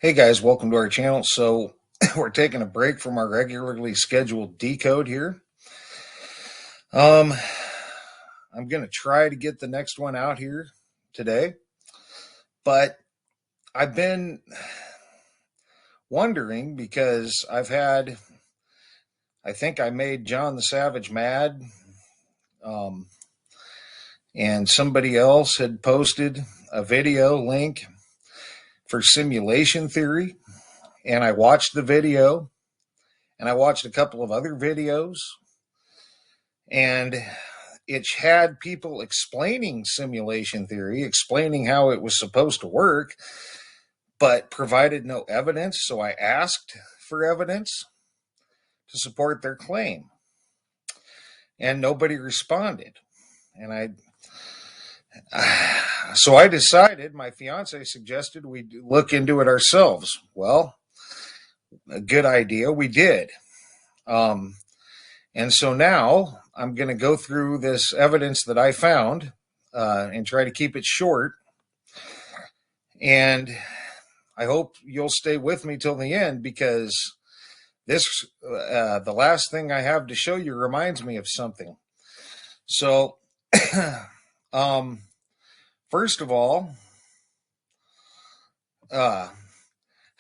Hey guys, welcome to our channel. So we're taking a break from our regularly scheduled decode here. Um, I'm going to try to get the next one out here today, but I've been wondering because I think I made John the Savage mad, um, and somebody else had posted a video link for simulation theory, and I watched the video, and I watched a couple of other videos, and it had people explaining simulation theory, explaining how it was supposed to work, but provided no evidence. So I asked for evidence to support their claim, and nobody responded. And so I decided, my fiance suggested we look into it ourselves. Well, a good idea. We did. And so now I'm going to go through this evidence that I found and try to keep it short. And I hope you'll stay with me till the end because the last thing I have to show you reminds me of something. So, first of all, how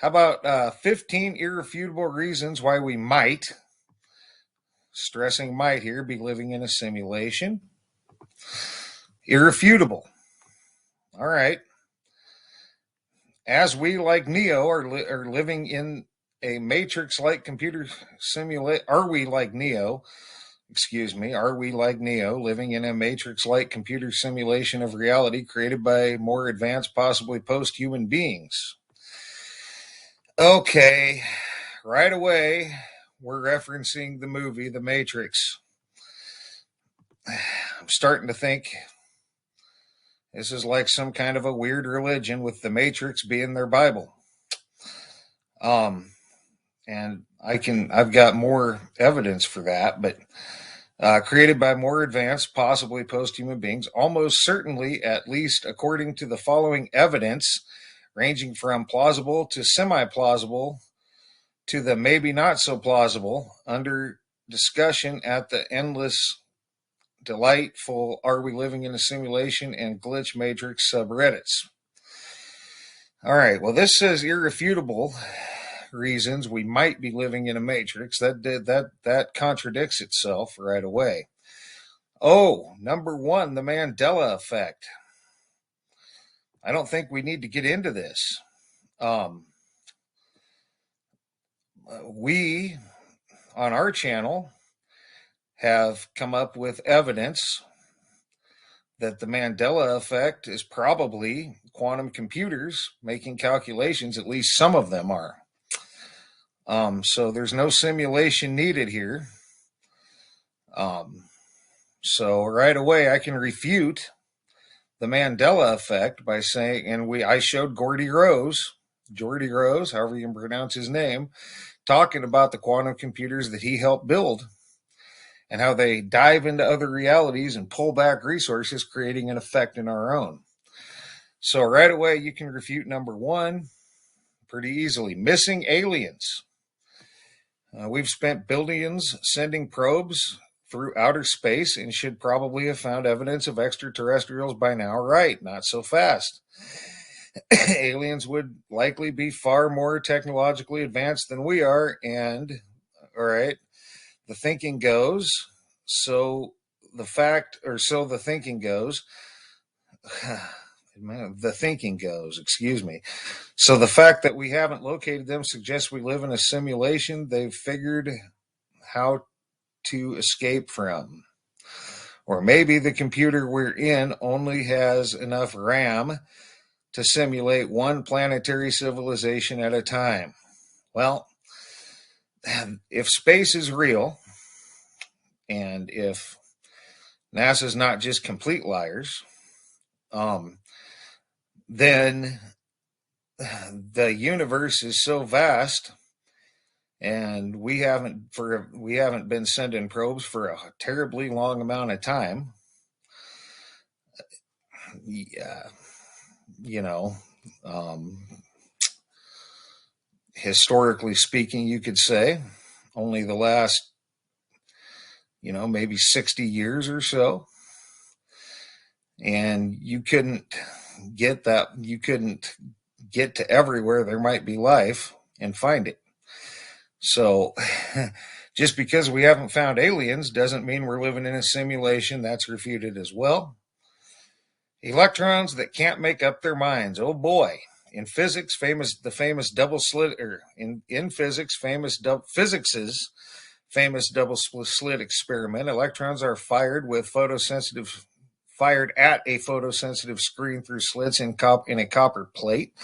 about 15 irrefutable reasons why we might, stressing might here, be living in a simulation? Irrefutable. All right. As we, like Neo, are living in a matrix-like computer simulation, are we like Neo? Excuse me, are we like Neo, living in a matrix-like computer simulation of reality created by more advanced, possibly post-human beings? Okay, right away, we're referencing the movie The Matrix. I'm starting to think this is like some kind of a weird religion with the Matrix being their Bible. And I've got more evidence for that, but created by more advanced, possibly post-human beings, almost certainly, at least according to the following evidence, ranging from plausible to semi-plausible to the maybe not so plausible, under discussion at the endless, delightful Are We Living in a Simulation and Glitch Matrix subreddits. All right, well, this says irrefutable reasons we might be living in a matrix. That contradicts itself right away. Oh, number one, the Mandela Effect. I don't think we need to get into this. We, on our channel, have come up with evidence that the Mandela Effect is probably quantum computers making calculations. At least some of them are. So there's no simulation needed here. So right away I can refute the Mandela Effect by saying, and I showed Geordie Rose, however you can pronounce his name, talking about the quantum computers that he helped build and how they dive into other realities and pull back resources, creating an effect in our own. So right away you can refute number one pretty easily. Missing aliens. We've spent billions sending probes through outer space and should probably have found evidence of extraterrestrials by now. Right, not so fast. Aliens would likely be far more technologically advanced than we are, and all right, the thinking goes. So the thinking goes. The thinking goes, excuse me. So the fact that we haven't located them suggests we live in a simulation they've figured how to escape from. Or maybe the computer we're in only has enough RAM to simulate one planetary civilization at a time. Well, if space is real, and if NASA's not just complete liars, then the universe is so vast, and we haven't been sending probes for a terribly long amount of time. Yeah, you know, historically speaking, you could say. Only the last, maybe 60 years or so. And you couldn't get to everywhere there might be life and find it. So just because we haven't found aliens doesn't mean we're living in a simulation. That's refuted as well. Electrons that can't make up their minds. Oh boy. In physics, the famous double slit, or in physics, physics's famous double slit experiment. Electrons are fired at a photosensitive screen through slits in a copper plate,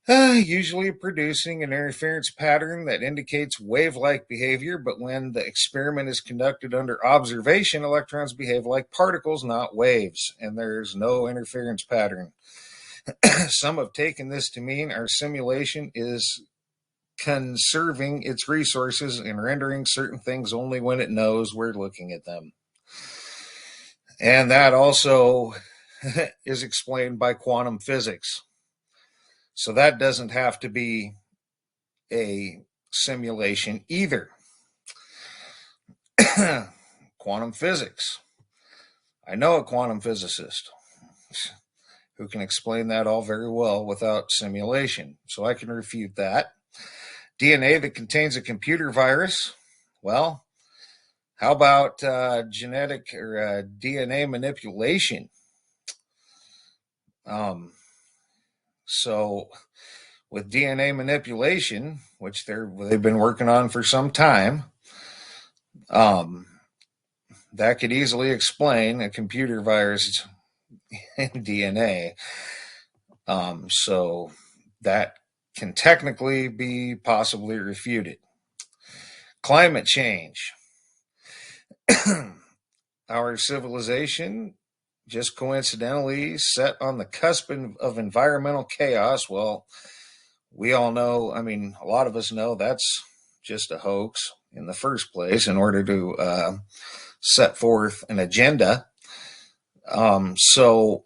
usually producing an interference pattern that indicates wave-like behavior. But when the experiment is conducted under observation, electrons behave like particles, not waves, and there's no interference pattern. Some have taken this to mean our simulation is conserving its resources and rendering certain things only when it knows we're looking at them. And that also is explained by quantum physics. So that doesn't have to be a simulation either. Quantum physics. I know a quantum physicist who can explain that all very well without simulation. So I can refute that. DNA that contains a computer virus. Well, how about genetic or DNA manipulation? So with DNA manipulation, which they've been working on for some time, that could easily explain a computer virus in DNA. So that can technically be possibly refuted. Climate change. Our civilization just coincidentally set on the cusp of environmental chaos. Well, we all know, a lot of us know that's just a hoax in the first place in order to set forth an agenda. So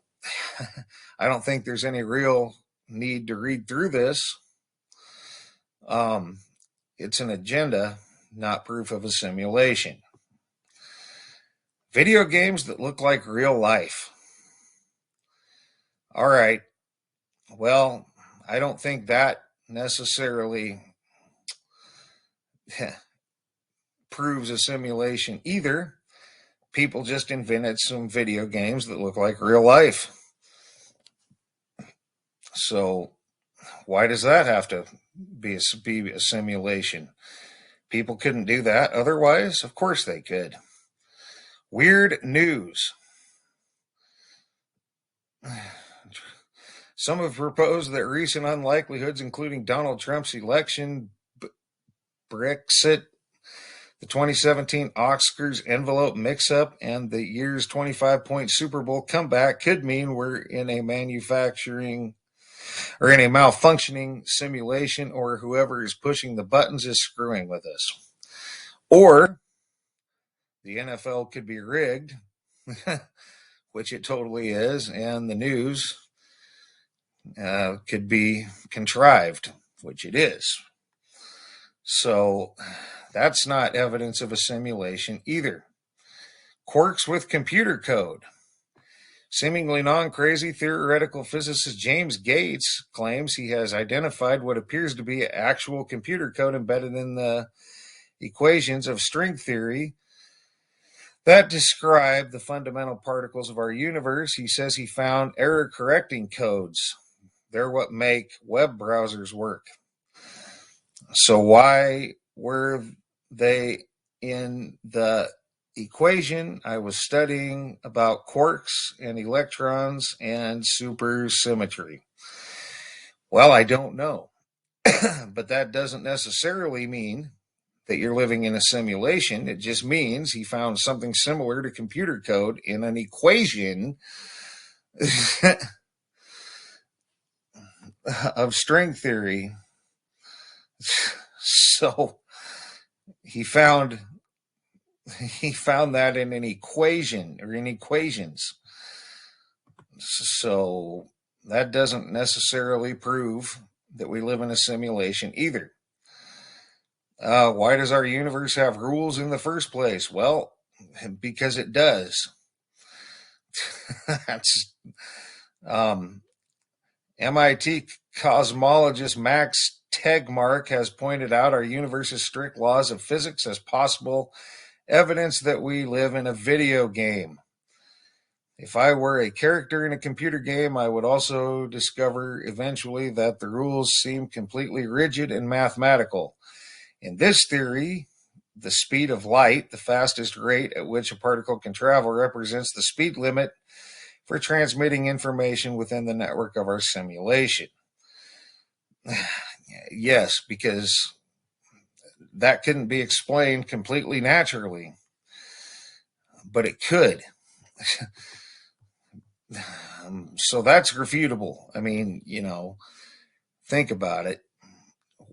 I don't think there's any real need to read through this. It's an agenda, not proof of a simulation. Video games that look like real life. All right. Well, I don't think that necessarily proves a simulation either. People just invented some video games that look like real life. So why does that have to be a simulation? People couldn't do that otherwise? Of course they could. Weird news. Some have proposed that recent unlikelihoods, including Donald Trump's election, Brexit, the 2017 Oscars envelope mix-up, and the year's 25-point Super Bowl comeback could mean we're in a malfunctioning simulation, or whoever is pushing the buttons is screwing with us. Or the NFL could be rigged, which it totally is, and the news could be contrived, which it is. So that's not evidence of a simulation either. Quirks with computer code. Seemingly non-crazy theoretical physicist James Gates claims he has identified what appears to be actual computer code embedded in the equations of string theory that describe the fundamental particles of our universe. He says he found error-correcting codes. They're what make web browsers work. So why were they in the equation? I was studying about quarks and electrons and supersymmetry. Well, I don't know. But that doesn't necessarily mean that you're living in a simulation. It just means he found something similar to computer code in an equation of string theory. So he found that in an equation or in equations. So that doesn't necessarily prove that we live in a simulation either. Why does our universe have rules in the first place? Well, because it does. That's MIT cosmologist Max Tegmark has pointed out our universe's strict laws of physics as possible evidence that we live in a video game. If I were a character in a computer game, I would also discover eventually that the rules seem completely rigid and mathematical. In this theory, the speed of light, the fastest rate at which a particle can travel, represents the speed limit for transmitting information within the network of our simulation. Yes, because that couldn't be explained completely naturally, but it could. So that's refutable. I mean, think about it.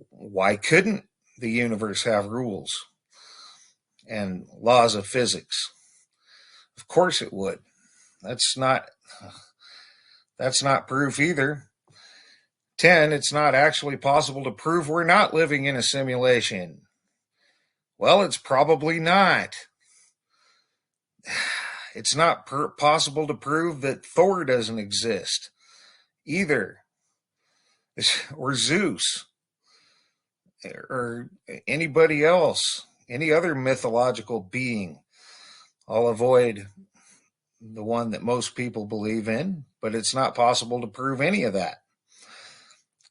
Why couldn't the universe have rules and laws of physics? Of course it would. That's not proof either. 10, it's not actually possible to prove we're not living in a simulation. Well, it's probably not. It's not possible to prove that Thor doesn't exist either, or Zeus, or anybody else, any other mythological being. I'll avoid the one that most people believe in, but it's not possible to prove any of that.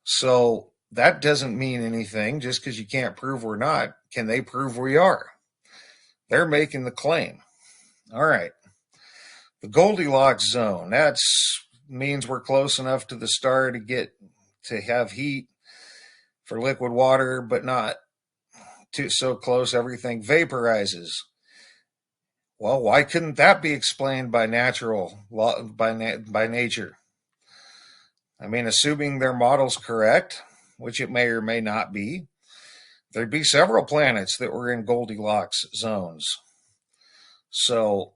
So that doesn't mean anything. Just because you can't prove we're not, can they prove we are? They're making the claim. All right. The Goldilocks Zone, that means we're close enough to the star to have heat for liquid water, but not so close everything vaporizes. Well, why couldn't that be explained by natural law, by nature? I mean, assuming their model's correct, which it may or may not be, there'd be several planets that were in Goldilocks zones. So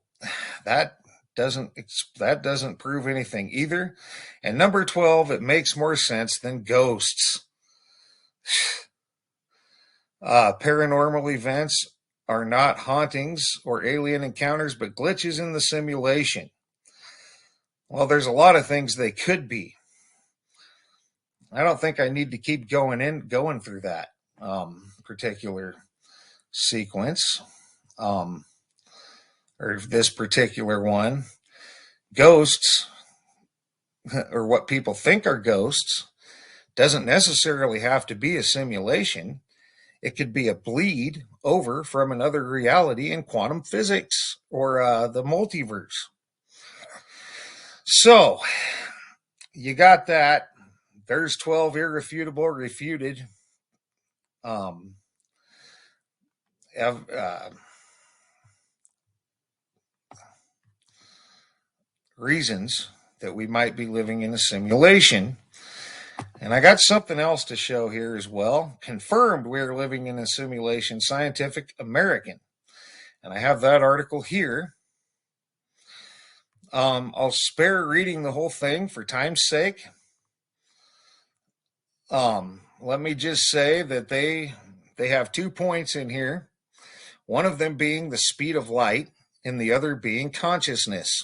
that doesn't prove anything either. And number 12, it makes more sense than ghosts. Paranormal events are not hauntings or alien encounters, but glitches in the simulation. Well, there's a lot of things they could be. I don't think I need to keep going through that particular sequence, or this particular one. Ghosts, or what people think are ghosts, doesn't necessarily have to be a simulation. It could be a bleed over from another reality in quantum physics or the multiverse. So you got that. There's 12 irrefutable, refuted reasons that we might be living in a simulation. And I got something else to show here as well. Confirmed we're living in a simulation, Scientific American. And I have that article here. I'll spare reading the whole thing for time's sake. Let me just say that they have 2 points in here. One of them being the speed of light and the other being consciousness.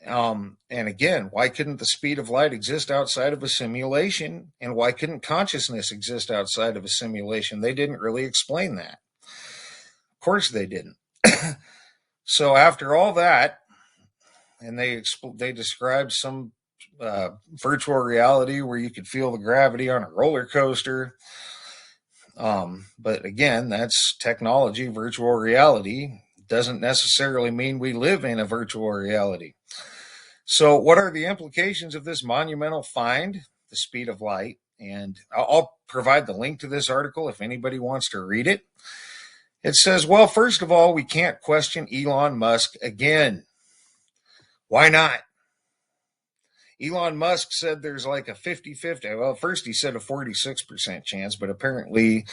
And again, why couldn't the speed of light exist outside of a simulation? And why couldn't consciousness exist outside of a simulation? They didn't really explain that. Of course they didn't. So after all that, and they described some virtual reality where you could feel the gravity on a roller coaster. But again, that's technology. Virtual reality doesn't necessarily mean we live in a virtual reality. So what are the implications of this monumental find, the speed of light? And I'll provide the link to this article if anybody wants to read it. It says, well, first of all, we can't question Elon Musk again. Why not? Elon Musk said there's like a 50-50. Well, first he said a 46% chance, but apparently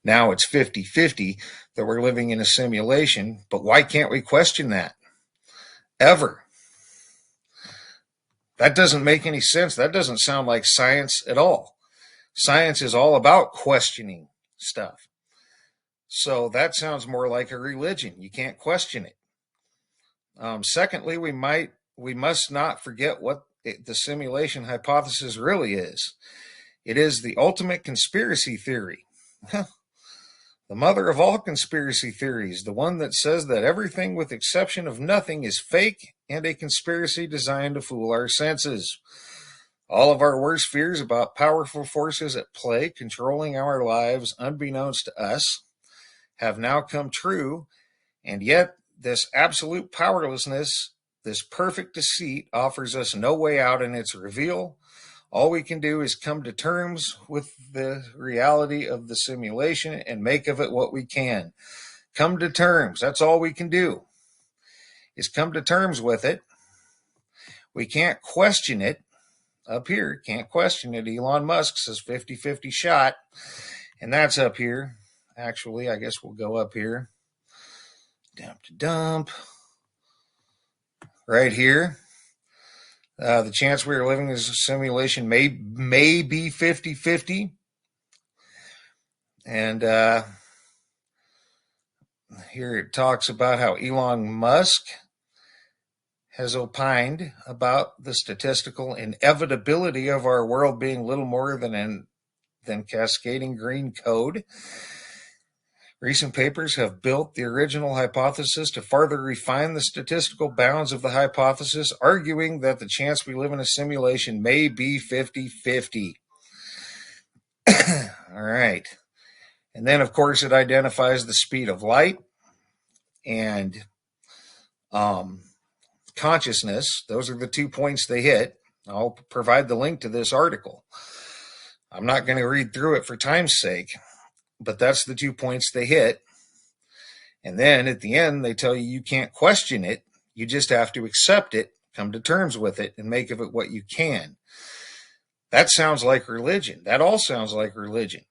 now it's 50-50 that we're living in a simulation. But why can't we question that? Ever? That doesn't make any sense. That doesn't sound like science at all. Science is all about questioning stuff. So that sounds more like a religion. You can't question it. Secondly, we must not forget what the simulation hypothesis really is. It is the ultimate conspiracy theory. The mother of all conspiracy theories, the one that says that everything with exception of nothing is fake and a conspiracy designed to fool our senses. All of our worst fears about powerful forces at play controlling our lives unbeknownst to us have now come true, and yet this absolute powerlessness, this perfect deceit, offers us no way out in its reveal. All we can do is come to terms with the reality of the simulation and make of it what we can. Come to terms. That's all we can do, is come to terms with it. We can't question it. Up here, can't question it. Elon Musk says 50-50 shot, and that's up here. Actually, I guess we'll go up here. Dump to dump. Right here. The chance we are living in a simulation may be 50-50. And here it talks about how Elon Musk has opined about the statistical inevitability of our world being little more than cascading green code. Recent papers have built the original hypothesis to further refine the statistical bounds of the hypothesis, arguing that the chance we live in a simulation may be 50-50. All right. And then, of course, it identifies the speed of light and consciousness. Those are the 2 points they hit. I'll provide the link to this article. I'm not going to read through it for time's sake, but that's the 2 points they hit. And then at the end, they tell you can't question it. You just have to accept it, come to terms with it, and make of it what you can. That sounds like religion. That all sounds like religion.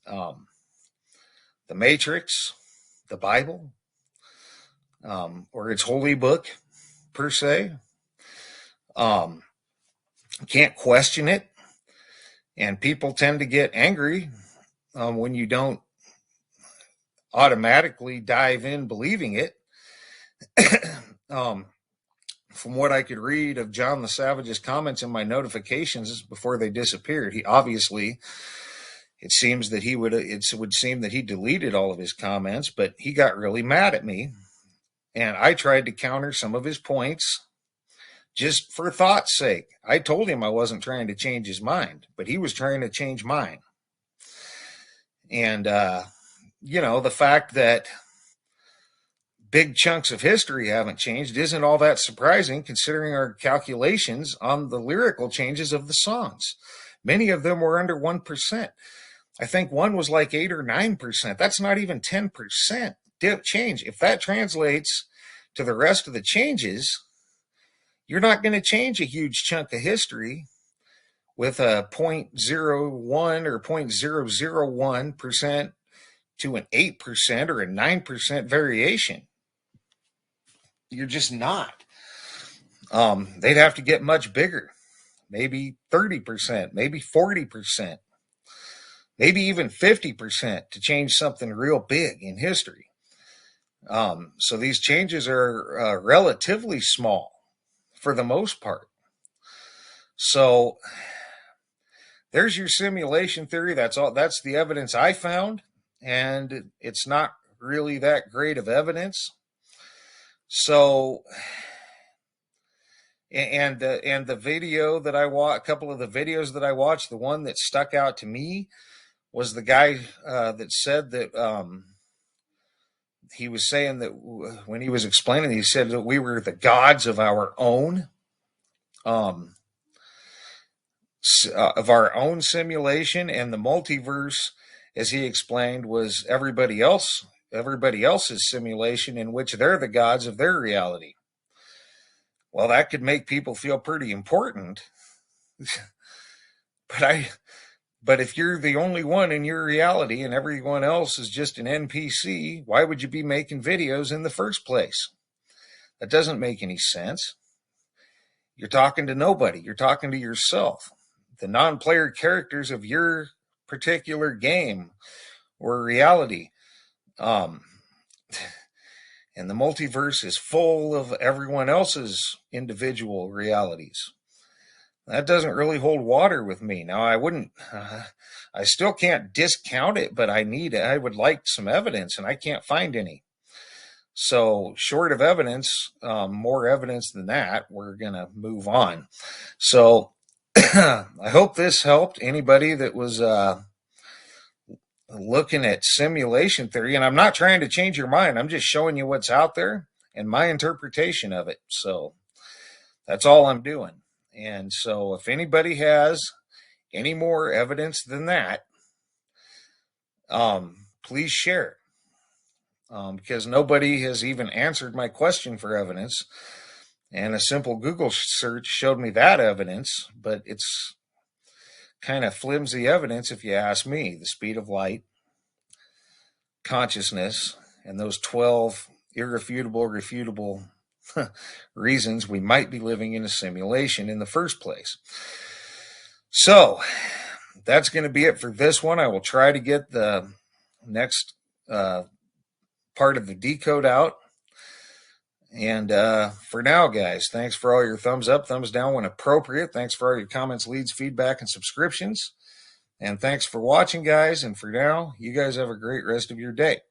The Matrix, the Bible, or its holy book, per se. Can't question it. And people tend to get angry when you don't automatically dive in believing it. From what I could read of John the Savage's comments in my notifications before they disappeared, he obviously, it would seem that he deleted all of his comments, but he got really mad at me, and I tried to counter some of his points just for thought's sake. I told him I wasn't trying to change his mind, but he was trying to change mine. And the fact that big chunks of history haven't changed isn't all that surprising, considering our calculations on the lyrical changes of the songs. Many of them were under 1%. I think one was like 8 or 9%. That's not even 10% change. If that translates to the rest of the changes, you're not going to change a huge chunk of history with a 0.01 or 0.001% to an 8% or a 9% variation. You're just not. They'd have to get much bigger, maybe 30%, maybe 40%, maybe even 50% to change something real big in history. So these changes are relatively small for the most part. So there's your simulation theory. That's all. That's the evidence I found, and it's not really that great of evidence. So, and the video that I watched, a couple of the videos that I watched, the one that stuck out to me was the guy that said that he was saying that when he was explaining, he said that we were the gods of our own simulation, and the multiverse, as he explained, was everybody else's simulation in which they're the gods of their reality. Well, that could make people feel pretty important. But if you're the only one in your reality and everyone else is just an NPC, why would you be making videos in the first place? That doesn't make any sense. you're talking to nobody. You're talking to yourself. The non-player characters of your particular game or reality. And the multiverse is full of everyone else's individual realities. That doesn't really hold water with me. Now, I still can't discount it, but I would like some evidence, and I can't find any. So, short of evidence, more evidence than that, we're going to move on. So, I hope this helped anybody that was looking at simulation theory. And I'm not trying to change your mind. I'm just showing you what's out there and my interpretation of it. So, that's all I'm doing. And so, if anybody has any more evidence than that, please share it. Because nobody has even answered my question for evidence. And a simple Google search showed me that evidence, but it's kind of flimsy evidence if you ask me. The speed of light, consciousness, and those 12 irrefutable, refutable reasons we might be living in a simulation in the first place. So, that's going to be it for this one. I will try to get the next part of the decode out. And for now, guys, thanks for all your thumbs up, thumbs down when appropriate. Thanks for all your comments, leads, feedback, and subscriptions. And thanks for watching, guys. And for now, you guys have a great rest of your day.